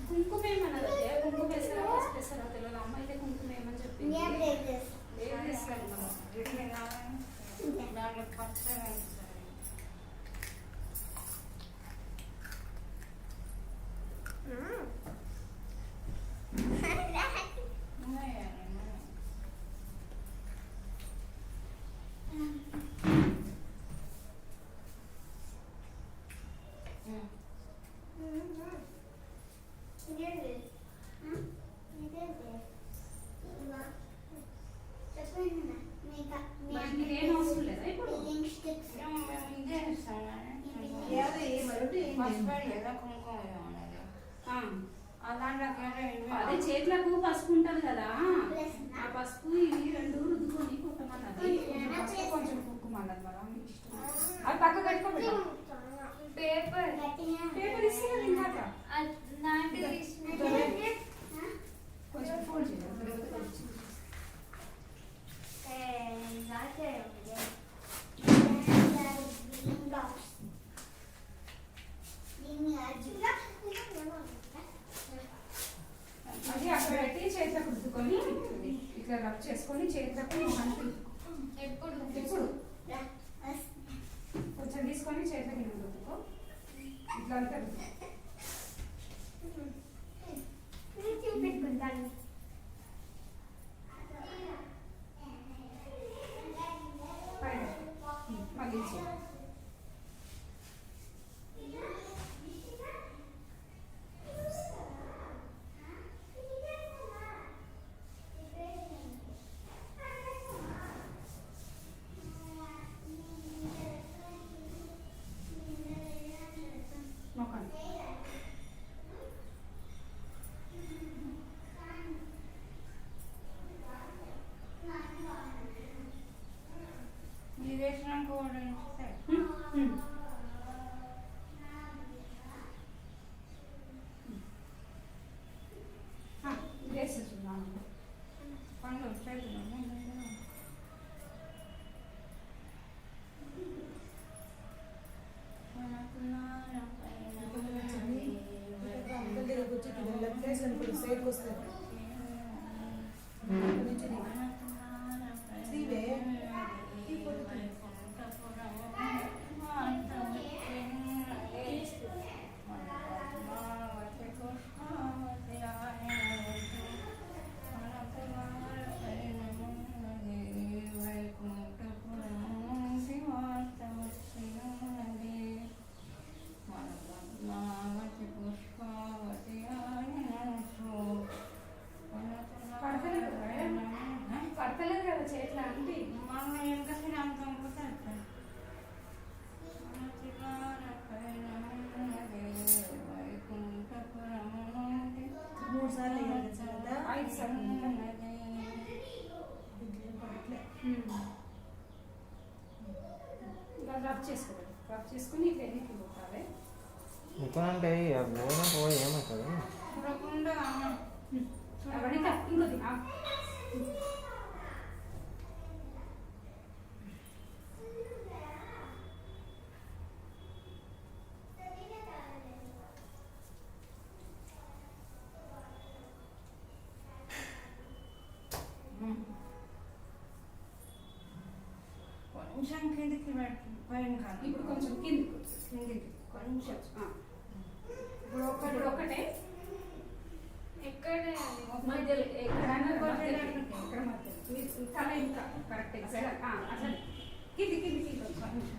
కుంకుమ ఏమన్నది కుంకుమ వేస్తారా పసుపు వేస్తారా తెలియదు అమ్మ అయితే కుంకుమ ఏమని చెప్పింది అదే చేతులకు పసుపు ఉంటది కదా ఆ పసుపు ఇవి రెండు రుద్దుకొని కుట్టమన్నది కొంచెం కుంకుమ అన్నది మరి అది పక్క కట్టుకోబెట్టాం పేపర్ ఇస్తుంది ఇందాక కొంచెం ఫోల్డ్ చేయాలి అది అక్కడ పెట్టి చేతులకు రుద్దుకొని ఇట్లా రబ్ చేసుకొని చేతులకు మొహానికి ఎప్పుడు కొంచెం తీసుకొని చేతులకి రుద్దుకో ఇట్లా అంతా పెట్టుకుంటాను మళ్ళీ రబ్ చేసుకుని పెళ్ళికి పోతాలి ఇంకోనంటే ఏమవుతుంది అవన్నీ ఇంకోది కొంచెం కిందికి పైన కాదు ఇప్పుడు కొంచెం కిందికి కొంచెం ఇప్పుడు ఒకటే ఎక్కడ మధ్యలో ఎక్కడ మధ్యలో తల ఇంకా కరెక్ట్ ఎగ్జాక్ట్ అట్లా కిందికి కొంచెం